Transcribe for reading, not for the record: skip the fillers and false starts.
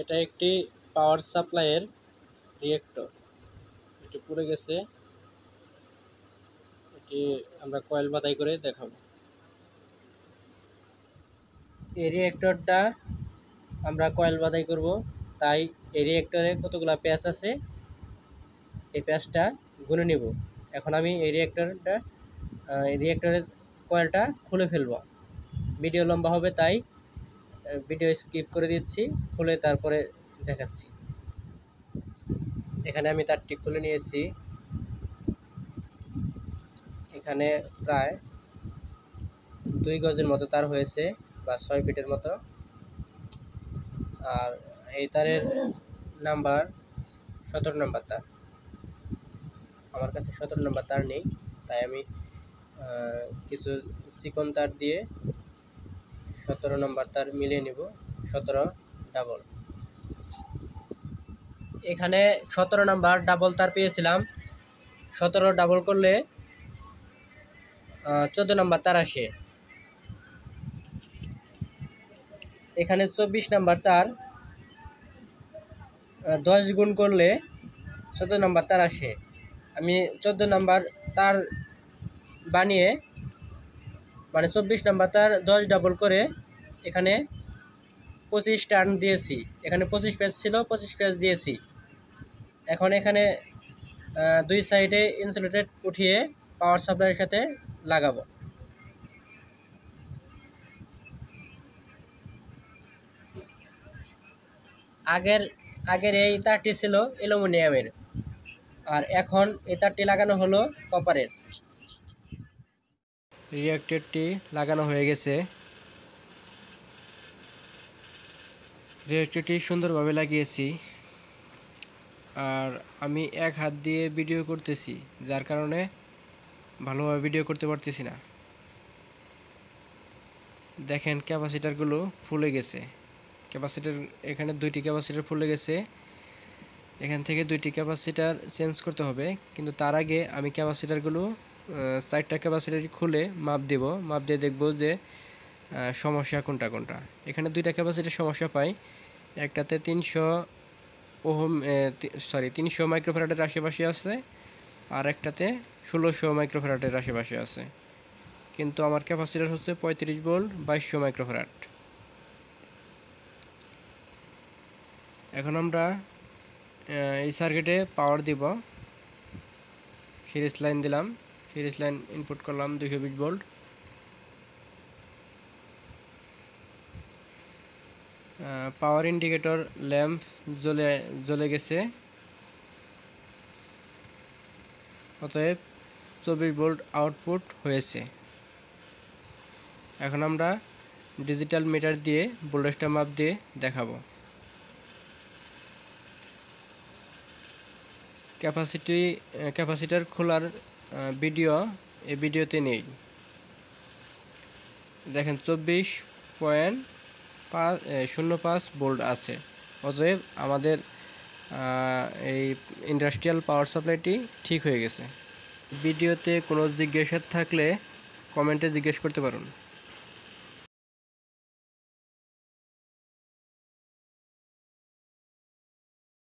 এটা একটি পাওয়ার সাপ্লাইয়ের রিয়েক্টর। এটি পুড়ে গেছে, এটি আমরা কয়েল বাদাই করে দেখাবো। এই রিয়েক্টরটা আমরা কয়েল বাদাই করব, তাই এই রিয়েক্টরে কতগুলো প্যাচ আছে এই প্যাচটা গুনে নিব। এখন আমি এই রিয়েক্টরের কয়েলটা খুলে ফেলব। ভিডিও লম্বা হবে তাই ভিডিও স্কিপ করে দিচ্ছি, খুলে তারপরে দেখাচ্ছি। এখানে আমি তারটি খুলে নিয়েছি। এখানে প্রায় 2 গজের মতো তার হয়েছে, বা 6 ফিটের মতো। আর এই তারের নাম্বার 17 নাম্বার তার। আমার কাছে 17 নাম্বার তার নেই, তাই আমি কিছু চিকন তার দিয়ে 17 নাম্বার তার মিলিয়ে নিব। 17 ডাবল। এখানে 17 নাম্বার ডাবল তার পেয়েছিলাম। 17 ডাবল করলে 14 নাম্বার তার আসে। এখানে 24 নাম্বার তার 10 গুণ করলে 14 নাম্বার তার আসে। আমি 14 নাম্বার তার বানিয়ে, মানে 24 নাম্বার তার 10 ডাবল করে এখানে 25 টার্ন দিয়েছি। এখানে 25 পেজ ছিল, 25 পেজ দিয়েছি। এখন এখানে 2 সাইডে ইনসুলেটেড উঠিয়ে পাওয়ার সাপ্লাইয়ের সাথে লাগাবো। আগের এই তারটি ছিল অ্যালুমিনিয়ামের, আর এখন এই তারটি লাগানো হলো কপারের। রিঅ্যাক্টরটি লাগানো হয়ে গেছে। রিঅ্যাক্টরটি সুন্দরভাবে লাগিয়েছি, আর আমি এক হাত দিয়ে ভিডিও করতেছি, যার কারণে ভালোভাবে ভিডিও করতে পারতেছি না। দেখেন ক্যাপাসিটারগুলো ফুলে গেছে। ক্যাপাসিটার এখানে 2টি ক্যাপাসিটার ফুলে গেছে। এখান থেকে 2টি ক্যাপাসিটার চেঞ্জ করতে হবে, কিন্তু তার আগে আমি ক্যাপাসিটারগুলো 4টা ক্যাপাসিটার খুলে মাপ দেব। মাপ দিয়ে দেখব যে সমস্যা কোনটা কোনটা। এখানে 2টা ক্যাপাসিটার সমস্যা পাই। একটাতে 300 মাইক্রোফ্যারাডের আশেপাশে আছে, আর একটাতে 1600 মাইক্রোফ্যারাডের আশেপাশে আছে। কিন্তু আমার ক্যাপাসিটার হচ্ছে 35 ভোল্ট 2200 মাইক্রোফ্যারাড। এখন আমরা এই সার্কিটে পাওয়ার দিব। সিরিজ লাইন দিলাম, সিরিজ লাইন ইনপুট করলাম 220 ভোল্ট। পাওয়ার ইন্ডিকেটর ল্যাম্প জ্বলে গেছে, অতএব 24 ভোল্ট আউটপুট হয়েছে। এখন আমরা ডিজিটাল মিটার দিয়ে ভোল্টেজটা মাপ দিয়ে দেখাবো। ক্যাপাসিটার খোলার ভিডিও এই ভিডিওতে নেই। দেখেন 24.05 ভোল্ট আছে। অতএব আমাদের এই ইন্ডাস্ট্রিয়াল পাওয়ার সাপ্লাইটি ঠিক হয়ে গেছে। ভিডিওতে কোনো জিজ্ঞাসা থাকলে কমেন্টে জিজ্ঞেস করতে পারুন।